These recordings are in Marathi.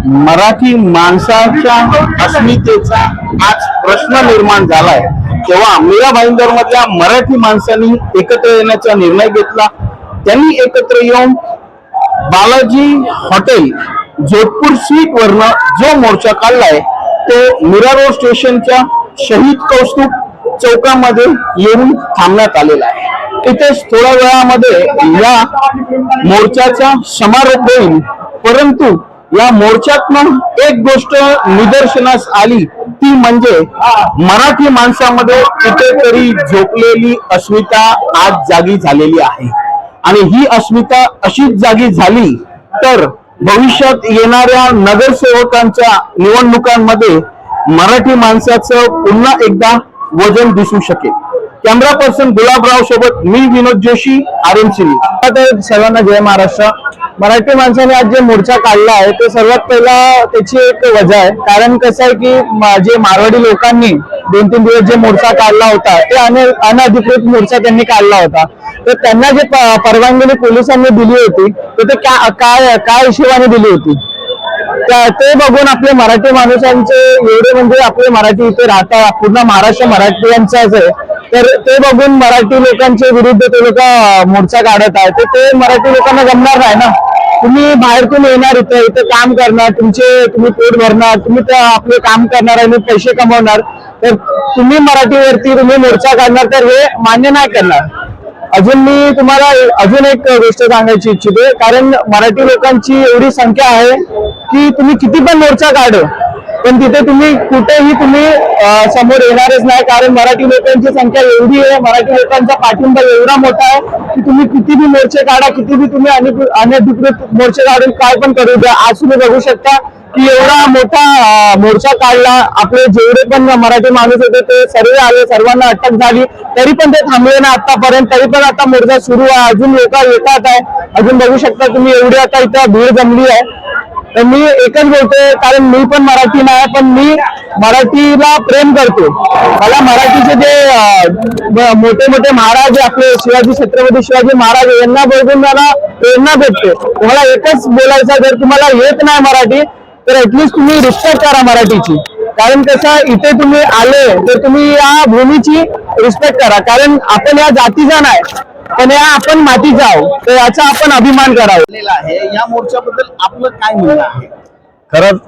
मराठी माणसाच्या अस्मितेचा आज प्रश्न निर्माण झालाय, तेव्हा मीरा भाईंदर मधल्या मराठी माणसांनी एकत्र येण्याचा निर्णय घेतला। त्यांनी एकत्र येऊन बालाजी हॉटेल जोधपूर स्वीट वरनं जो मोर्चा काढलाय तो मीरा रोड स्टेशनच्या शहीद कौस्तुभ चौकामध्ये येऊन थांबण्यात आलेला आहे। इथेच थोड्या वेळामध्ये या मोर्चाचा समारोप होईल, परंतु या मोर्चातनं एक गोष्ट निदर्शनास आली, ती म्हणजे मराठी माणसामध्ये कुठेतरी झोपलेली अस्मिता आज जागी झालेली आहे। आणि ही अस्मिता अशीच जागी झाली तर भविष्यात येणाऱ्या नगरसेवकांच्या निवडणुकांमध्ये मराठी माणसाचं पुन्हा एकदा वजन दिसू शकेल। कॅमेरा पर्सन गुलाबराव सोबत मी विनोद जोशी, RMC न्यूज। सर्वांना जय महाराष्ट्र। मराठी माणसाने आज जे मोर्चा काढला आहे ते सर्वात पहिला त्याची एक वजह आहे, कारण कसं आहे की जे मारवाडी लोकांनी 2-3 दिवस जे मोर्चा काढला होता ते अनधिकृत मोर्चा त्यांनी काढला होता, तर त्यांना जे परवानगी पोलिसांनी दिली होती तर काय हिशोबाने दिली होती ते बघून आपले मराठी माणसांचे एवढे म्हणजे आपले मराठी इथे राहता पूर्ण महाराष्ट्र मराठीयांचाच आहे, तर ते बघून मराठी लोकांच्या विरुद्ध ते लोक मोर्चा काढत आहे, तर ते मराठी लोकांना जमणार नाही ना। तुम्ही बाहेरतून येणार इथे काम करणार, तुम्ही पोट भरणार, तुम्ही आपले काम करणार आणि पैसे कमवणार, तर तुम्ही मराठीवरती तुम्ही मोर्चा काढणार तर हे मान्य नाही करणार। अजून मी तुम्हाला अजून एक गोष्ट सांगायची इच्छिते, कारण मराठी लोकांची एवढी संख्या आहे की तुम्ही किती पण मोर्चा काढ पण तिथे तुम्ही कुठेही तुम्ही समोर येणारच नाही, कारण मराठी लोकांची संख्या एवढी आहे, मराठी लोकांचा पाठिंबा एवढा मोठा आहे की तुम्ही किती बी मोर्चे काढा, किती बी तुम्ही अनधिकृत मोर्चे काढून काय पण करू द्या। आज तुम्ही बघू शकता की एवढा मोठा मोर्चा काढला, आपले जेवढे पण मराठी माणूस होते ते सर्व आले, सर्वांना अटक झाली, तरी पण ते थांबले ना आतापर्यंत, तरी पण आता मोर्चा सुरू आहे, अजून लोक येतात आहे। अजून बघू शकता तुम्ही एवढी आता इथं भीड जमली आहे। तर मी एकच बोलतोय, कारण मी पण मराठी नाही, पण मी मराठीला प्रेम करतो। मला मराठीचे जे मोठे मोठे महाराज आपले छत्रपती शिवाजी महाराज यांना बघून मला प्रेरणा भेटते। तुम्हाला एकच बोलायचं, जर तुम्हाला येत नाही मराठी तर ऍटलीस्ट तुम्ही रिस्पेक्ट करा मराठीची, कारण कसं इथे तुम्ही आले तर तुम्ही या भूमीची रिस्पेक्ट करा, कारण आपण या जातीचा नाही पण या आपण मातीचा आहोत, तर याचा आपण अभिमान करावा। या मोर्चाबद्दल आपलं काय म्हणणं आहे? खरंच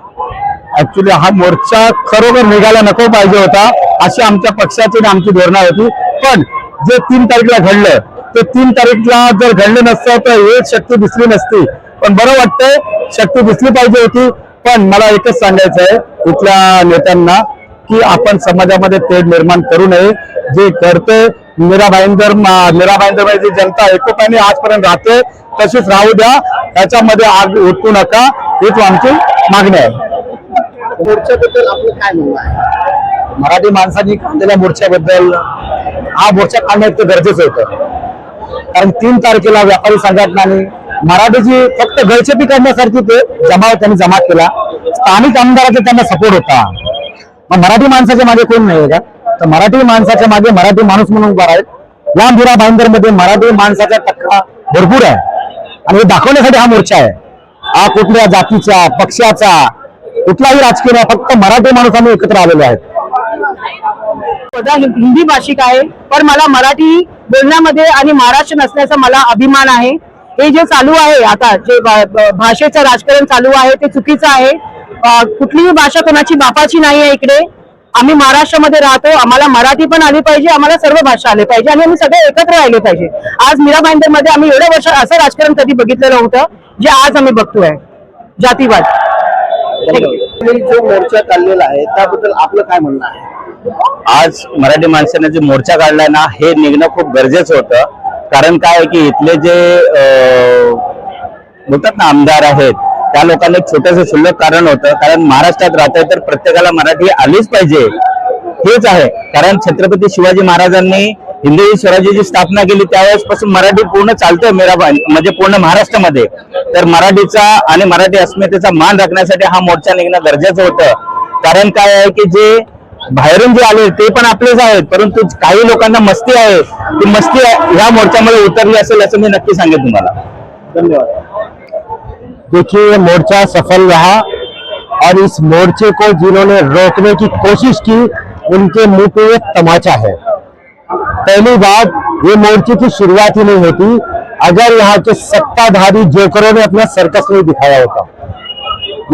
ऍक्च्युली हा मोर्चा खरोखर निघायला नको पाहिजे होता, अशी आमच्या पक्षाची आणि आमची धोरणं होती, पण जे 3 तारीखला घडलं ते 3 तारीखला जर घडलं नसतं तर एक शक्ती दिसली नसती, पण बरं वाटतंय शक्ती दिसली पाहिजे होती। पण मला एकच सांगायचं आहे इथल्या नेत्यांना की आपण समाजामध्ये तेढ निर्माण करू नये, जे करते मीरा भाईंदर जी जनता एकोप्याने आजपर्यंत राहते तशीच राहू द्या, त्याच्यामध्ये आग ओतू नका, हीच आमची मागणी आहे। मोर्चाबद्दल आपलं काय म्हणणं आहे? मराठी माणसांनी काढलेल्या मोर्चाबद्दल हा मोर्चा काढणं इतकं गरजेचं होतं, कारण 3 तारखेला व्यापारी संघटनांनी मराठीची फक्त गळचेपी करण्यासाठी ते त्यांनी जमा केला, स्थानिक आमदाराचा त्यांना सपोर्ट होता। मग मराठी माणसाच्या मागे कोण नाही का? तर मराठी माणसाच्या मागे मराठी माणूस म्हणून उभा आहे। या मीरा भाईंदर मध्ये मराठी माणसाचा टक्का भरपूर आहे आणि हे दाखवण्यासाठी हा मोर्चा आहे। हा कुठल्या जातीचा पक्षाचा कुठलाही राजकीय नाही, फक्त मराठी माणूस आम्ही एकत्र आलेलो आहेत। स्वतः हिंदी भाषिक आहे, पण मला मराठी बोलण्यामध्ये आणि महाराष्ट्र नसण्याचा मला अभिमान आहे. हे जे चालू आहे आता जे भाषेचं राजकारण चालू आहे ते चुकीचं आहे. कुठलीही भाषा कोणाची बापाची नाही आहे. इकडे आम्ही महाराष्ट्रामध्ये राहतो, आम्हाला मराठी पण आली पाहिजे, आम्हाला सर्व भाषा आली पाहिजे आणि आम्ही सगळे एकत्र राहिले पाहिजे. आज मीरा भाईंदर मध्ये आम्ही एवढ्या वर्ष असं राजकारण कधी बघितलेलं नव्हतं जे आज आम्ही बघतोय, जातीवाद. जो मोर्चा चाललेला आहे त्याबद्दल आपलं काय म्हणणं आहे? आज मराठी माणसाने जे मोर्चा काढलाय ना, हे निघणं खूप गरजेचं होतं. कारण काय आहे की इथले जे बोलतात ना आमदार आहेत, त्या लोकांना एक छोटंसं क्षुल्लक कारण होतं. कारण महाराष्ट्रात राहतंय तर प्रत्येकाला मराठी आलीच पाहिजे, हेच आहे. कारण छत्रपती शिवाजी महाराजांनी हिंदवी स्वराज्याची स्थापना केली त्यावेळेसपासून मराठी पूर्ण चालतोय म्हणजे पूर्ण महाराष्ट्रामध्ये. तर मराठीचा आणि मराठी अस्मितेचा मान राखण्यासाठी हा मोर्चा निघणं गरजेचं होतं. कारण काय आहे की जे बाहेरून जे आले ते पण आपलेच आहेत, परंतु काही लोकांना मस्ती आहे, ती मस्ती ह्या मोर्चामध्ये उतरली असेल असं मी नक्की सांगेन तुम्हाला. धन्यवाद. देखिए ये मोर्चा सफल रहा और इस मोर्चे को जिन्होंने रोकने की कोशिश की उनके मुंह पे एक तमाचा है. पहली बात, ये मोर्चे की शुरुआत ही नहीं होती अगर यहाँ के सत्ताधारी जोकरों ने अपना सर्कस नहीं दिखाया होता.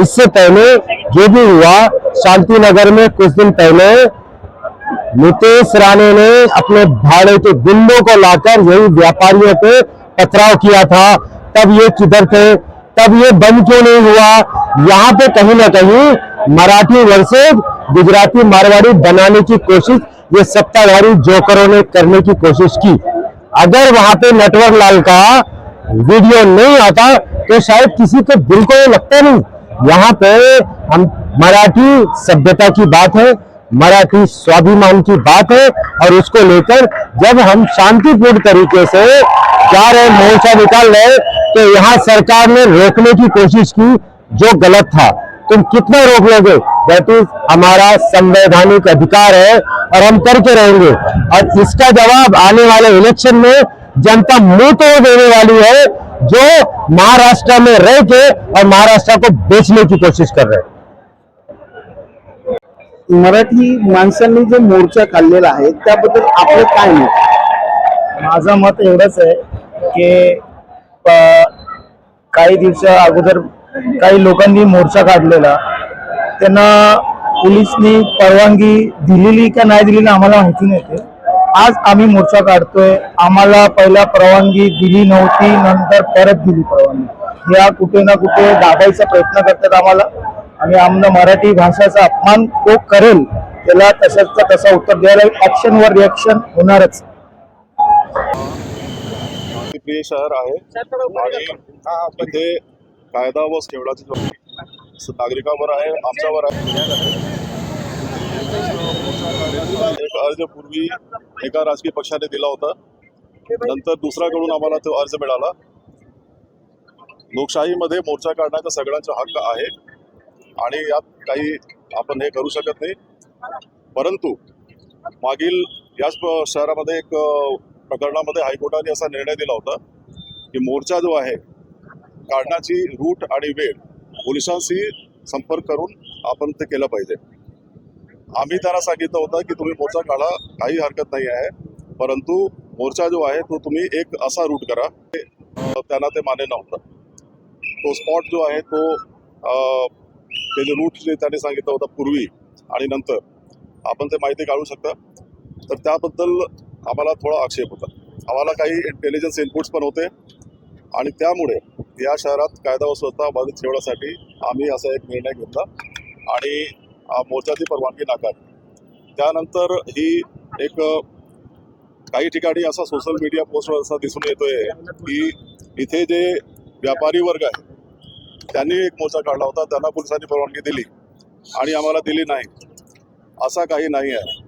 इससे पहले जो भी हुआ शांति नगर में कुछ दिन पहले नितेश राणे ने अपने भाड़े के गुंडों को लाकर यही व्यापारियों पे पथराव किया था. तब ये किधर थे? तब ये बंद क्यों नहीं हुआ? यहाँ पे कहीं ना कहीं मराठी वर्सेस गुजराती मारवाड़ी बनाने की कोशिश ये सत्ताधारी जोकरों ने करने की कोशिश की. अगर वहां पे नटवर लाल का वीडियो नहीं आता तो शायद किसी को दिल को ये लगता नहीं. यहाँ पे हम मराठी सभ्यता की बात है, मराठी स्वाभिमान की बात है और उसको लेकर जब हम शांतिपूर्ण तरीके से जा रहे मोर्चा निकाल रहे तो यहाँ सरकार ने रोकने की कोशिश की जो गलत था. तुम कितना रोक लोगे? दैट इज हमारा संवैधानिक अधिकार है और हम करके रहेंगे. और इसका जवाब आने वाले इलेक्शन में जनता मुंह तोड़ देने वाली है जो महाराष्ट्र में रह के और महाराष्ट्र को बेचने की कोशिश कर रहे हैं. मराठी माणसांनी जो मोर्चा काढलेला आहे त्याबद्दल आपलं काय मत? माझं मत एवढंच आहे की काही दिवसा अगोदर काही लोकांनी मोर्चा काढलेला, त्यांना पोलिसनी परवानगी दिलेली का नाही दिलेली आम्हाला माहिती नाही. आज आम्ही मोर्चा काढतोय, आम्हाला पहिला परवानगी दिली नव्हती, नंतर परत दिली परवानगी. या कुठे ना कुठे दाबायचा प्रयत्न करतात आम्हाला आणि आमनं मराठी भाषेचा अपमान तो करेल त्याला तसंच तसा उत्तर द्यायला ऍक्शन वर रिएक्शन होणारच. प्रिय शहर आहे आणि इथे कायदा व सुव्यवस्थेची जबाबदारी नागरिकांवर आहे, आमच्यावर आहे. एक अर्ज पूर्वी एका राजकीय पक्षाने दिला होता, नंतर दुसऱ्याकडून आम्हाला तो अर्ज मिळाला. लोकशाहीमध्ये मोर्चा काढण्याचा सगळ्यांचा हक्क आहे आणि यात काही आपण हे करू शकत नाही. परंतु मागील याच शहरामध्ये एक प्रकरणामध्ये हायकोर्टाने असा निर्णय दिला होता की मोर्चा जो आहे काढण्याची रूट आणि वेळ पोलिसांशी संपर्क करून आपण ते केलं पाहिजे. आम्ही त्यांना सांगितलं होतं की तुम्ही मोर्चा काढा, काही हरकत नाही आहे, परंतु मोर्चा जो आहे तो तुम्ही एक असा रूट करा. त्यांना ते मान्य नव्हतं. तो स्पॉट जो आहे तो ते जे रूट जे त्यांनी सांगितलं होतं पूर्वी आणि नंतर आपण ते माहिती काढू शकता. तर त्याबद्दल आम्हाला थोडा आक्षेप होता. आम्हाला काही इंटेलिजन्स इनपुट्स पण होते आणि त्यामुळे या शहरात कायदा व सुव्यवस्था बाधित ठेवण्यासाठी आम्ही असा एक निर्णय घेतला आणि मोर्चाची परवानगी नाकारली. त्यानंतर ही एक काही ठिकाणी असा सोशल मीडिया पोस्टवर असा दिसून येतोय की इथे जे व्यापारी वर्ग आहे त्यांनी एक मोर्चा काढला होता, त्यांना पोलिसांनी परवानगी दिली आणि आम्हाला दिली नाही. असा काही नाही आहे.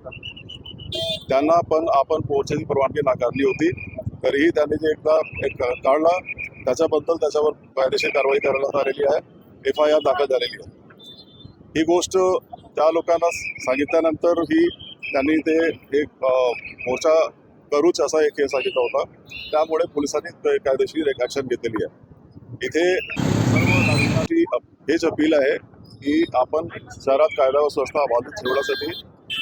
त्यांना पण आपण मोर्चाची परवानगी नाकारली होती, तरीही त्यांनी जे एकदा एक काढला त्याच्याबद्दल त्याच्यावर कायदेशीर कारवाई करण्यात आलेली आहे. FIR दाखल झालेली आहे. ही गोष्ट त्या लोकांना सांगितल्यानंतर ही त्यांनी ते एक मोर्चा करूच असा एक हे सांगितला होता. त्यामुळे पोलिसांनी कायदेशीर एक ॲक्शन घेतलेली आहे. इथे सर्व नागरिकांची हेच अपील आहे की आपण शहरात कायदा व सुव्यवस्था बाधित ठेवण्यासाठी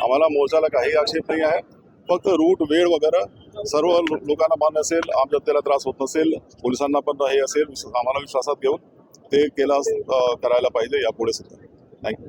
आम्हाला मोर्चाला काही आक्षेप नाही आहे. फक्त रूट वेळ वगैरे सर्व लोकांना मान्य असेल, आम जनतेला त्रास होत नसेल, पोलिसांना पण हे असेल, आम्हाला विश्वासात घेऊन ते करायला पाहिजे यापुढे सुद्धा. थँक्यू.